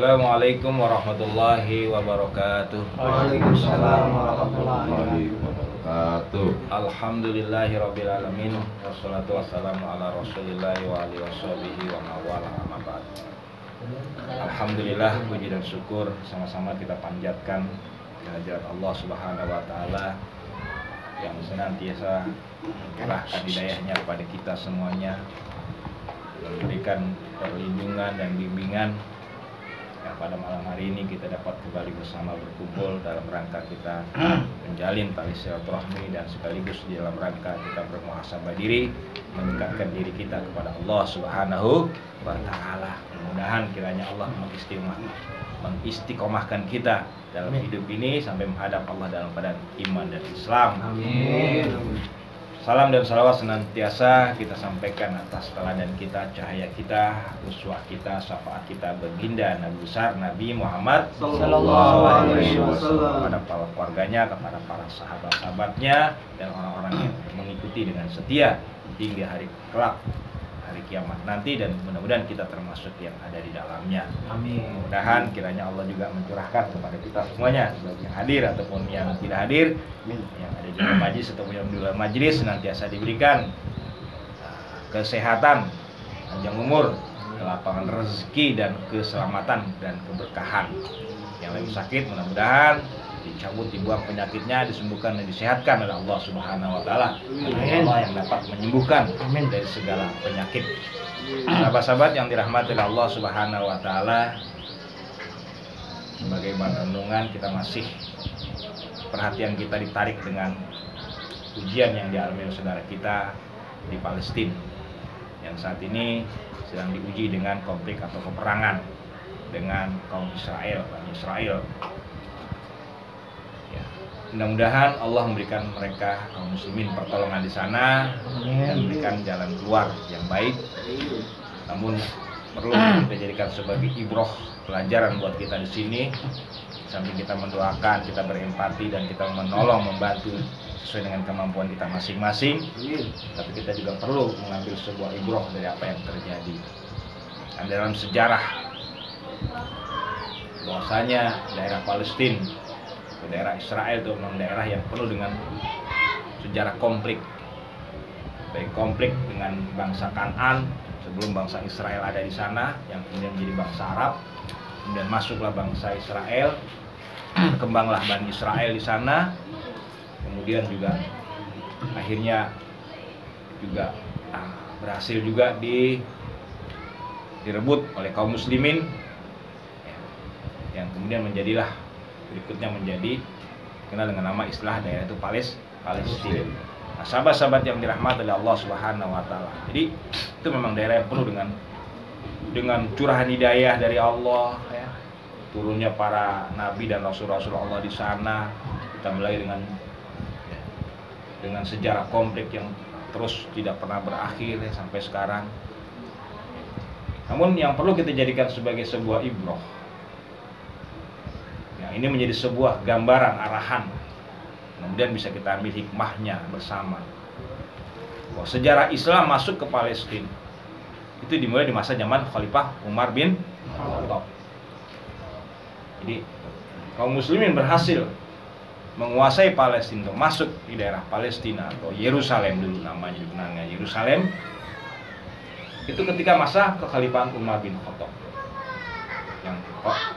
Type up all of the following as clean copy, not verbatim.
Assalamualaikum warahmatullahi wabarakatuh. Waalaikumsalam warahmatullahi wabarakatuh. Alhamdulillahirabbil alamin wassalatu wassalamu ala rasulillahi wa alihi washabihi wa mawala amma ba'd. Alhamdulillah, puji dan syukur sama-sama kita panjatkan kehadirat Allah Subhanahu wa taala yang senantiasa mencurahkan hidayahnya kepada kita semuanya, memberikan perlindungan dan bimbingan. Yang pada malam hari ini kita dapat kembali bersama berkumpul dalam rangka kita menjalin tali silaturahmi dan sekaligus di dalam rangka kita bermuhasabah diri, mendekatkan diri kita kepada Allah Subhanahu wa taala. Mudah-mudahan kiranya Allah mengistiqomahkan kita dalam hidup ini sampai menghadap Allah dalam keadaan iman dan Islam. Amin. Salam dan salawat senantiasa kita sampaikan atas teladan kita, cahaya kita, uswah kita, syafaat kita, baginda Nabi besar Nabi Muhammad Sallallahu Alaihi Wasallam, kepada para keluarganya, kepada para sahabat-sahabatnya, dan orang-orang yang mengikuti dengan setia hingga hari kelak, hari kiamat nanti, dan mudah-mudahan kita termasuk yang ada di dalamnya. Amin. Mudah-mudahan kiranya Allah juga mencurahkan kepada kita semuanya, baik yang hadir ataupun yang tidak hadir, yang ada di dalam majlis ataupun yang di luar majlis, senantiasa diberikan kesehatan, panjang umur, kelapangan rezeki, dan keselamatan dan keberkahan. Yang lagi sakit mudah-mudahan dicabut, dibuang penyakitnya, disembuhkan dan disehatkan oleh Allah Subhanahu wa taala. Allah yang dapat menyembuhkan dari segala penyakit. Sahabat-sahabat yang dirahmati oleh Allah Subhanahu wa taala, sebagai bahan renungan kita masih perhatian kita ditarik dengan ujian yang dialami oleh saudara kita di Palestina yang saat ini sedang diuji dengan konflik atau peperangan dengan kaum Israel, Bani Israel. Ya, mudah-mudahan Allah memberikan mereka kaum muslimin pertolongan di sana dan memberikan jalan keluar yang baik. Namun perlu kita jadikan sebagai ibroh, pelajaran buat kita di sini. Sambil kita mendoakan, kita berempati dan kita menolong, membantu sesuai dengan kemampuan kita masing-masing. Tapi kita juga perlu mengambil sebuah ibroh dari apa yang terjadi. Dan dalam sejarah bahwasanya daerah Palestina, daerah Israel itu memang daerah yang penuh dengan sejarah konflik. Baik konflik dengan bangsa Kan'an sebelum bangsa Israel ada di sana, yang kemudian menjadi bangsa Arab. Kemudian masuklah bangsa Israel, berkembanglah Bani Israel di sana. Kemudian juga akhirnya juga berhasil juga direbut oleh kaum muslimin, yang kemudian menjadilah berikutnya menjadi kenal dengan nama istilah daerah itu Palestina. Nah, sahabat-sahabat yang dirahmati oleh Allah Subhanahu wa taala. Jadi itu memang daerah yang penuh dengan curahan hidayah dari Allah, ya. Turunnya para nabi dan rasul-rasul Allah di sana, ditambah lagi dengan sejarah konflik yang terus tidak pernah berakhir, ya, sampai sekarang. Namun yang perlu kita jadikan sebagai sebuah ibroh, ya, ini menjadi sebuah gambaran arahan, kemudian bisa kita ambil hikmahnya bersama. Bahwa sejarah Islam masuk ke Palestina itu dimulai di masa zaman Khalifah Umar bin Khattab. Jadi kaum muslimin berhasil menguasai Palestina, masuk di daerah Palestina atau Yerusalem dulu namanya, dikenalnya Yerusalem. Itu ketika masa kekhalifahan Umar bin Khattab, yang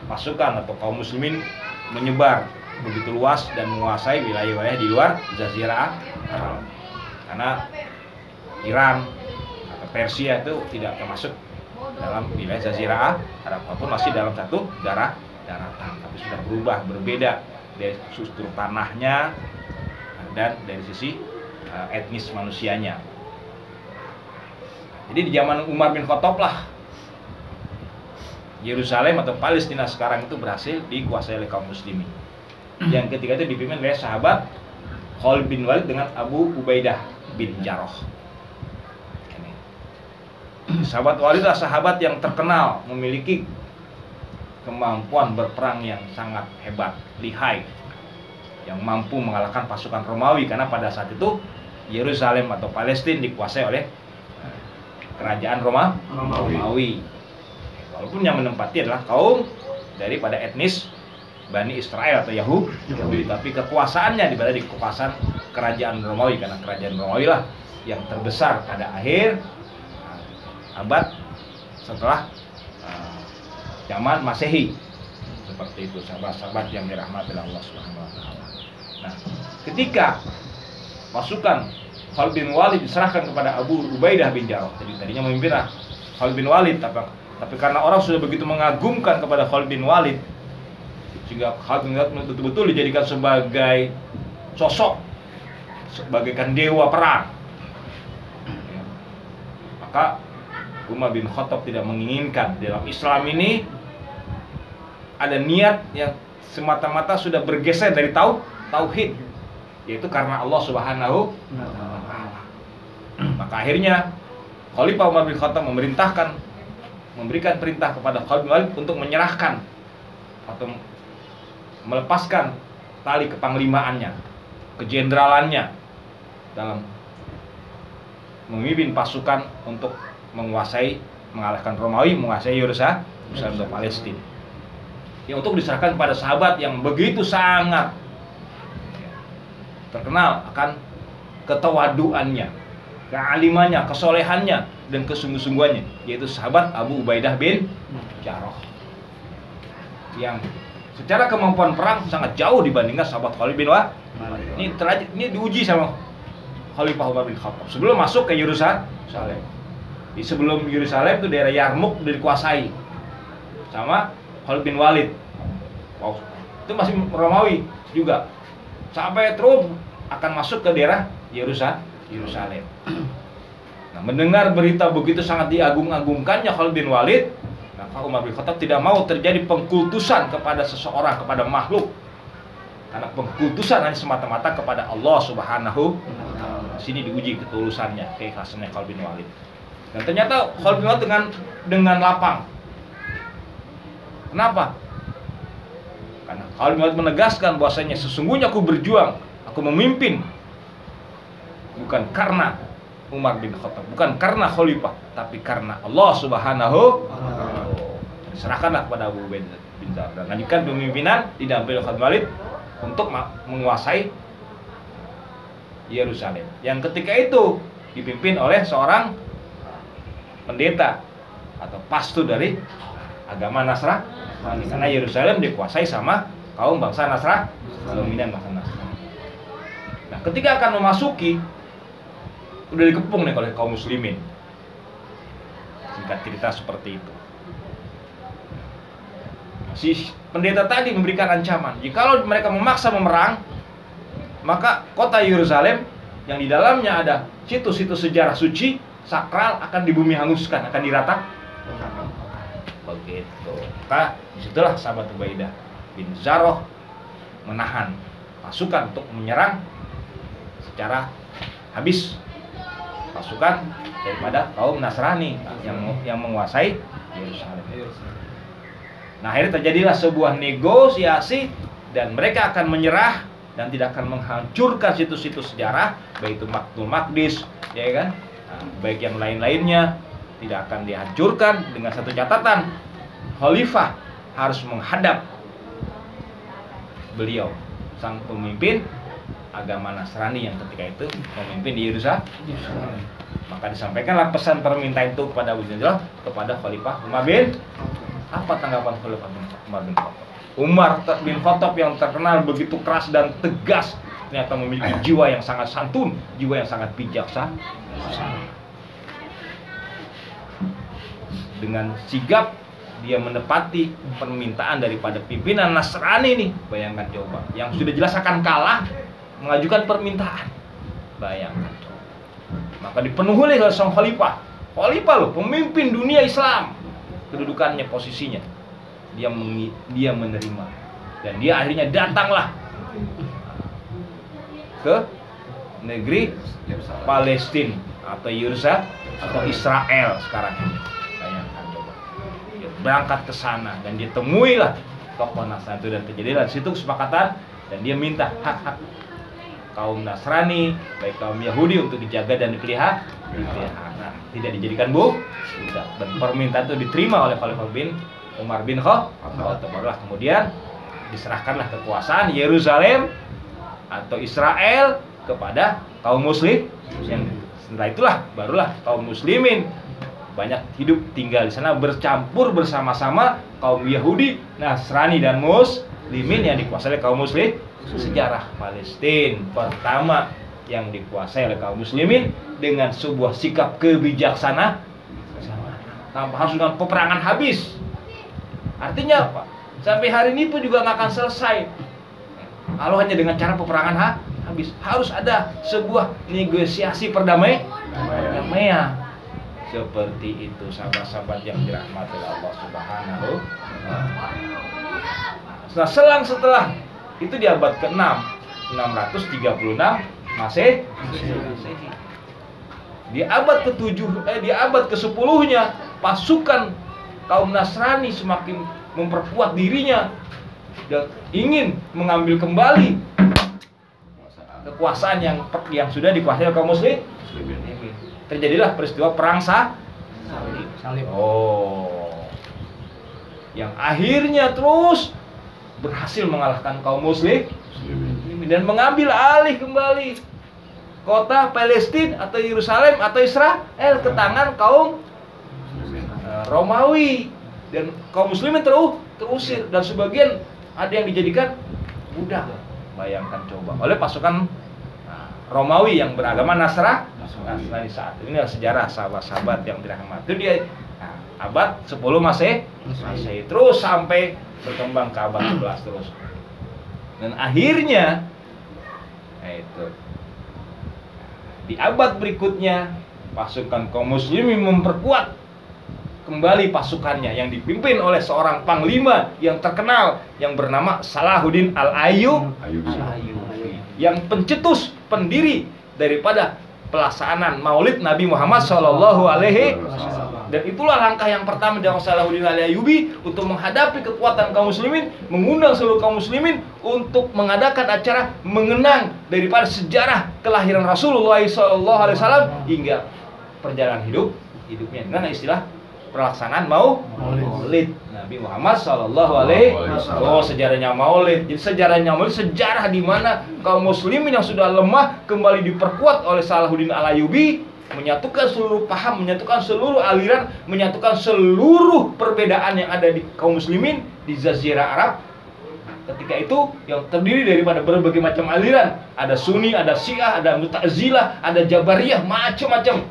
pasukan atau kaum muslimin menyebar begitu luas dan menguasai wilayah-wilayah di luar Jazirah Arab. Karena Iran atau Persia itu tidak termasuk dalam wilayah Jazirah Arab, walaupun masih dalam satu daratan, tapi sudah berubah, berbeda dari struktur tanahnya dan dari sisi etnis manusianya. Jadi di zaman Umar bin Khattab lah Yerusalem atau Palestina sekarang itu berhasil dikuasai oleh kaum muslimin. Yang ketiga itu dipimpin oleh sahabat Khalid bin Walid dengan Abu Ubaidah bin Jarrah. Sahabat Walid adalah sahabat yang terkenal memiliki kemampuan berperang yang sangat hebat, lihai, yang mampu mengalahkan pasukan Romawi, karena pada saat itu Yerusalem atau Palestina dikuasai oleh kerajaan Romawi. Walaupun yang menempati adalah kaum daripada etnis Bani Israel atau Yahudi, tapi kekuasaannya berada di kekuasaan kerajaan Romawi, karena kerajaan Romawi lah yang terbesar pada akhir abad setelah zaman Masehi. Seperti itu sahabat-sahabat yang dirahmati Allah Subhanahu wa taala. Nah, ketika pasukan Khalid bin Walid diserahkan kepada Abu Ubaidah bin Jarrah, tadinya memimpin Khalid bin Walid, tapi karena orang sudah begitu mengagumkan kepada Khalid bin Walid, sehingga Khalid bin Walid betul-betul dijadikan sebagai sosok, sebagaikan dewa perang. Maka Umar bin Khattab tidak menginginkan dalam Islam ini ada niat yang semata-mata sudah bergeser dari tauhid, yaitu karena Allah Subhanahu wa taala. Maka akhirnya Khalifah Umar bin Khattab memberikan perintah kepada Khalid bin Walid untuk menyerahkan atau melepaskan tali kepanglimaannya, kejeneralannya dalam memimpin pasukan untuk mengalahkan Romawi, menguasai Yerusalem untuk Palestina. Ya, untuk diserahkan kepada sahabat yang begitu sangat terkenal akan ketawaduannya, kealimannya, kesolehannya, dan kesungguh-sungguhannya, yaitu sahabat Abu Ubaidah bin Jarrah, yang secara kemampuan perang sangat jauh dibandingkan sahabat Khalid bin Walid. Ini diuji sama Khalifah Umar bin Khattab sebelum masuk ke Yerusalem. Di sebelum Yerusalem itu daerah Yarmuk dikuasai sama Khalid bin Walid. Wow, itu masih Romawi juga. Sampai terus akan masuk ke daerah Yerusalem. Nah, mendengar berita begitu sangat diagung-agungkannya Khalid bin Walid, maka Umar bin Khattab tidak mau terjadi pengkultusan kepada seseorang, kepada makhluk. Karena pengkultusan hanya semata-mata kepada Allah Subhanahu wa taala. Sini diuji ketulusannya, keikhlasannya Khalid bin Walid. Dan ternyata Khalid bin Walid dengan lapang. Kenapa? Karena Khalid bin Walid menegaskan bahwasanya sesungguhnya aku berjuang, aku memimpin bukan karena Umar bin Khattab, bukan karena Khalifah, tapi karena Allah Subhanahu wa taala. Serahkanlah kepada Abu Ubaidah bin Jarrah dan lanjutkan pemimpinan didampingi Khalid bin Walid untuk menguasai Yerusalem, yang ketika itu dipimpin oleh seorang pendeta atau pastor dari agama Nasrani, karena Yerusalem dikuasai sama kaum bangsa Nasrani, dominan bangsa Nasrani. Nah, ketika akan memasuki, udah dikepung nih oleh kaum muslimin. Singkat cerita seperti itu. Si pendeta tadi memberikan ancaman, jikalau mereka memaksa memerang, maka kota Yerusalem yang di dalamnya ada situs-situs sejarah suci sakral akan di bumi hanguskan, akan dirata. Begitu. Maka disitulah sahabat Ubaidah bin Jarrah menahan pasukan untuk menyerang secara habis pasukan daripada kaum Nasrani yang menguasai Yerusalem. Nah, akhirnya terjadilah sebuah negosiasi dan mereka akan menyerah dan tidak akan menghancurkan situs-situs sejarah, baik itu Baitul Maqdis, ya kan? Nah, baik yang lain-lainnya tidak akan dihancurkan, dengan satu catatan, khalifah harus menghadap beliau, sang pemimpin agama Nasrani yang ketika itu memimpin di Yerusalem. Maka disampaikanlah pesan permintaan itu kepada Abu Ubaidah, kepada Khalifah Umar bin. Apa tanggapan Khalifah Umar bin Khattab? Umar bin Khattab yang terkenal begitu keras dan tegas, ternyata memiliki jiwa yang sangat santun, jiwa yang sangat bijaksana. Dengan sigap dia menepati permintaan daripada pimpinan Nasrani ini. Bayangkan coba, yang sudah jelas akan kalah mengajukan permintaan. Bayangkan coba. Maka dipenuhi oleh sang khalifah. Khalifah loh, pemimpin dunia Islam. Kedudukannya, posisinya, dia menerima, dan dia akhirnya datanglah ke negeri Palestina atau Yerusalem atau Israel sekarang ini. Bayangkan coba, dia berangkat ke sana dan dia temuilah tokoh Nasrani itu, dan terjadilah di situ kesepakatan, dan dia minta hak-hak kaum Nasrani, baik kaum Yahudi, untuk dijaga dan dipelihara, tidak dijadikan budak. Dan permintaan itu diterima oleh Khalifah bin Umar bin Khattab. Barulah kemudian diserahkanlah kekuasaan Yerusalem atau Israel kepada kaum muslim. Yang setelah itulah barulah kaum muslimin banyak hidup tinggal di sana bercampur bersama-sama kaum Yahudi, Nasrani dan Muslimin yang dikuasai oleh kaum muslim. Sejarah Palestina pertama yang dikuasai oleh kaum muslimin dengan sebuah sikap kebijaksanaan tanpa harus dengan peperangan habis. Artinya apa? Sampai hari ini pun juga nggak akan selesai kalau hanya dengan cara peperangan habis. Harus ada sebuah negosiasi perdamaian. Seperti itu sahabat-sahabat yang dirahmati Allah Subhanahu wa Ta'ala. Selang setelah itu di abad ke-6 636 Masehi. Di abad ke-7 di abad ke-10-nya pasukan kaum Nasrani semakin memperkuat dirinya dan ingin mengambil kembali kekuasaan yang sudah dikuasai oleh kaum muslim. Terjadilah peristiwa perang salib. Yang akhirnya terus berhasil mengalahkan kaum muslim dan mengambil alih kembali kota Palestina atau Yerusalem atau Israel ke tangan kaum Romawi, dan kaum muslimin terusir dan sebagian ada yang dijadikan budak. Bayangkan coba oleh pasukan Romawi yang beragama Nasrani saat ini. Adalah sejarah sahabat-sahabat yang dirahmati. Itu dia abad 10 Masehi terus sampai berkembang ke abad 11 terus. Dan akhirnya itu di abad berikutnya pasukan kaum muslimin memperkuat kembali pasukannya yang dipimpin oleh seorang panglima yang terkenal yang bernama Salahuddin Al-Ayyubi, yang pencetus pendiri daripada pelaksanaan Maulid Nabi Muhammad SAW. Dan itulah langkah yang pertama dari Salahuddin Al-Ayyubi untuk menghadapi kekuatan kaum muslimin, mengundang seluruh kaum muslimin untuk mengadakan acara mengenang daripada sejarah kelahiran Rasulullah SAW hingga perjalanan hidupnya dengan istilah pelaksanaan Maulid Nabi Muhammad SAW. Sejarahnya Maulid. Jadi sejarahnya Maulid sejarah di mana kaum muslimin yang sudah lemah kembali diperkuat oleh Salahuddin Al-Ayyubi, menyatukan seluruh paham, menyatukan seluruh aliran, menyatukan seluruh perbedaan yang ada di kaum muslimin di Jazirah Arab. Ketika itu yang terdiri daripada berbagai macam aliran, ada Sunni, ada Syiah, ada Mu'tazilah, ada Jabariyah, macam-macam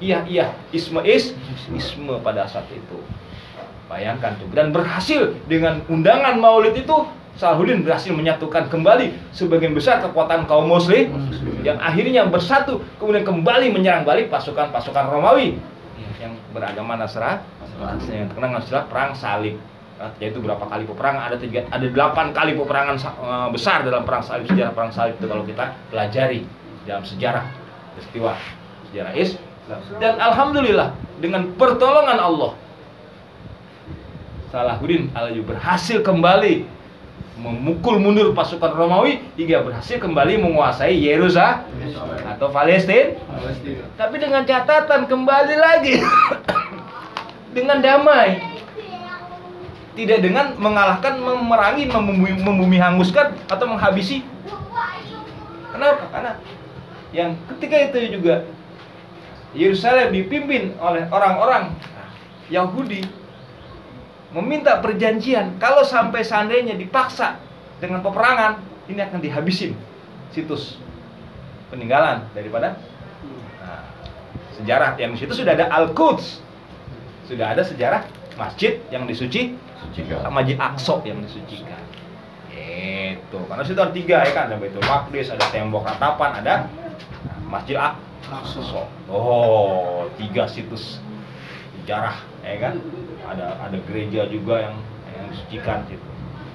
isme pada saat itu. Bayangkan tuh. Dan berhasil dengan undangan Maulid itu, Salahuddin berhasil menyatukan kembali sebagian besar kekuatan kaum muslim yang akhirnya bersatu, kemudian kembali menyerang balik pasukan-pasukan Romawi yang beragama Nasrani yang terkenal dengan istilah perang salib. Yaitu berapa kali peperangan, ada 8 kali peperangan besar dalam perang salib. Sejarah perang salib itu kalau kita pelajari dalam sejarah peristiwa sejarah Islam. Dan alhamdulillah dengan pertolongan Allah, Salahuddin Al-Ayyubi berhasil kembali memukul mundur pasukan Romawi hingga berhasil kembali menguasai Yerusalem atau Palestina. Tapi dengan catatan kembali lagi dengan damai. Tidak dengan mengalahkan, memerangi, membumi hanguskan atau menghabisi. Kenapa? Karena yang ketika itu juga Yerusalem dipimpin oleh orang-orang Yahudi meminta perjanjian kalau sampai seandainya dipaksa dengan peperangan, ini akan dihabisin situs peninggalan daripada sejarah. Yang di situ sudah ada Al-Quds, sudah ada sejarah masjid yang disucikan, Masjid Aqsa yang disucikan. Itu karena situ ada 3 ya kan, ada Baitul Maqdis, ada tembok ratapan, ada Masjid Aqsa. 3 situs sejarah ya kan. Ada gereja juga yang disucikan situ.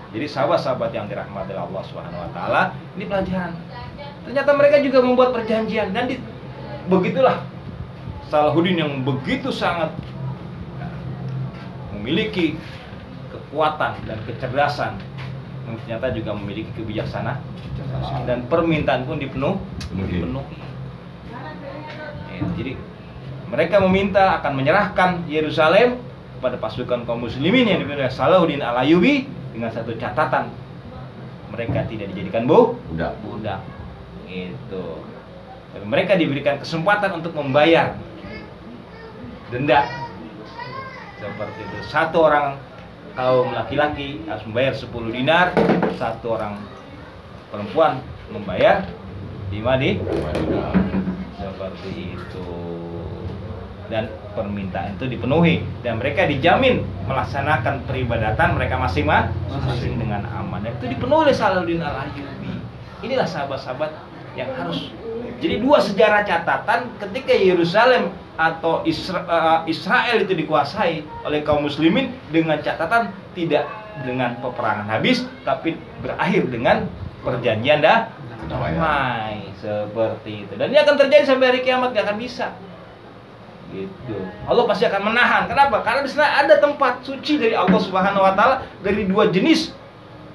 Jadi sahabat-sahabat yang dirahmati Allah Subhanahu wa Ta'ala, ini pelajaran. Ternyata mereka juga membuat perjanjian dan begitulah Salahuddin yang begitu sangat memiliki kekuatan dan kecerdasan, ternyata juga memiliki kebijaksanaan dan permintaan pun dipenuhi. Jadi mereka meminta akan menyerahkan Yerusalem kepada pasukan kaum muslimin yang dipimpin oleh Salahuddin Al-Ayyubi dengan satu catatan, mereka tidak dijadikan budak gitu. Dan mereka diberikan kesempatan untuk membayar denda seperti itu. Satu orang kaum laki-laki harus membayar 10 dinar, satu orang perempuan membayar 5 dinar. Seperti itu. Dan permintaan itu dipenuhi dan mereka dijamin melaksanakan peribadatan mereka masing-masing dengan aman. Dan itu dipenuhi oleh Salahuddin Al-Ayyubi. Inilah sahabat-sahabat yang harus. Jadi dua sejarah catatan ketika Yerusalem atau Israel itu dikuasai oleh kaum muslimin dengan catatan tidak dengan peperangan habis, tapi berakhir dengan perjanjian damai seperti itu. Dan ini akan terjadi sampai hari kiamat, gak akan bisa. Gitu. Allah pasti akan menahan. Kenapa? Karena di sana ada tempat suci dari Allah Subhanahu wa taala dari dua jenis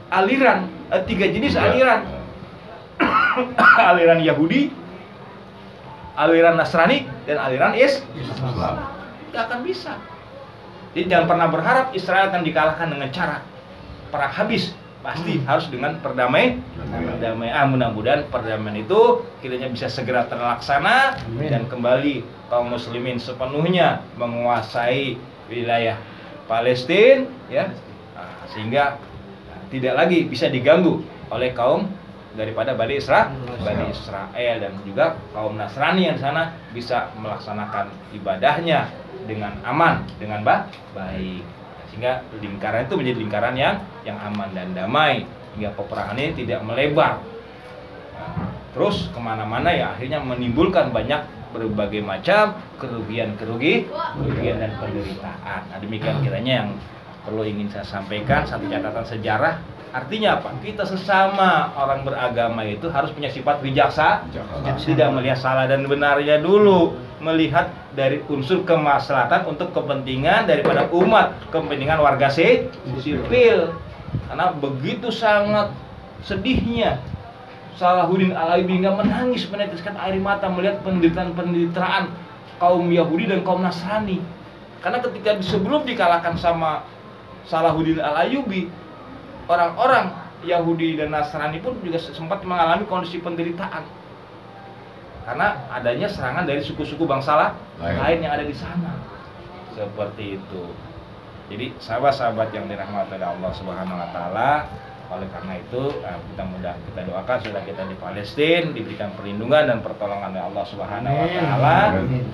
aliran, tiga jenis aliran. Aliran Yahudi, aliran Nasrani, dan aliran Islam. Tidak akan bisa. Jadi jangan pernah berharap Israel akan dikalahkan dengan cara perang habis. Pasti harus dengan perdamaian. Mudah-mudahan perdamaian itu kiranya bisa segera terlaksana. Amin. Dan kembali kaum muslimin sepenuhnya menguasai wilayah Palestina, ya, sehingga tidak lagi bisa diganggu oleh kaum daripada Bani Israel dan juga kaum Nasrani yang di sana bisa melaksanakan ibadahnya dengan aman, dengan baik. Sehingga lingkaran itu menjadi lingkaran yang aman dan damai, hingga peperangan ini tidak melebar terus kemana-mana, ya akhirnya menimbulkan banyak berbagai macam kerugian dan penderitaan. Nah, demikian kiranya yang perlu ingin saya sampaikan, satu catatan sejarah. Artinya apa? Kita sesama orang beragama itu harus punya sifat bijaksana, tidak melihat salah dan benarnya dulu, melihat dari unsur kemaslahatan untuk kepentingan daripada umat, kepentingan warga sipil. Karena begitu sangat sedihnya Salahuddin Al-Ayyubi hingga menangis meneteskan air mata melihat penderitaan kaum Yahudi dan kaum Nasrani. Karena ketika sebelum dikalahkan sama Salahuddin Al-Ayyubi, orang-orang Yahudi dan Nasrani pun juga sempat mengalami kondisi penderitaan karena adanya serangan dari suku-suku bangsa lain yang ada di sana. Seperti itu. Jadi sahabat-sahabat yang dirahmati oleh Allah Subhanahu wa taala, oleh karena itu kita doakan supaya kita di Palestina diberikan perlindungan dan pertolongan oleh Allah Subhanahu wa taala,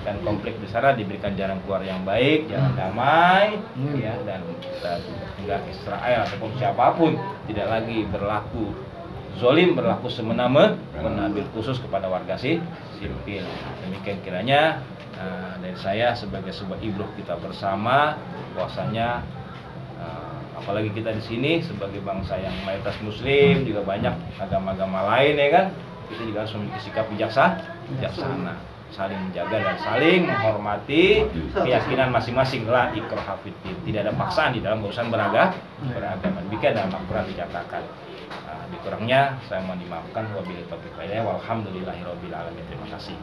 dan konflik di sana diberikan jalan keluar yang baik, jalan damai, ya, dan kita hingga Israel ataupun siapapun tidak lagi berlaku zolim, berlaku semena-mena, khusus kepada warga sipil. Demikian kiranya dari saya sebagai sebuah ibrah kita bersama, bahwasanya apalagi kita di sini sebagai bangsa yang mayoritas muslim, juga banyak agama-agama lain, ya kan, kita juga harus memiliki sikap bijaksana, saling menjaga dan saling menghormati keyakinan masing-masing. La ikraha fiddin, tidak ada paksaan di dalam urusan beragama. Demikian dalam Al-Quran dikatakan. Dikurangnya saya mohon dimaafkan. Wabillahi taufiq wal hidayah. Walhamdulillahirabbil alamin. Terima kasih.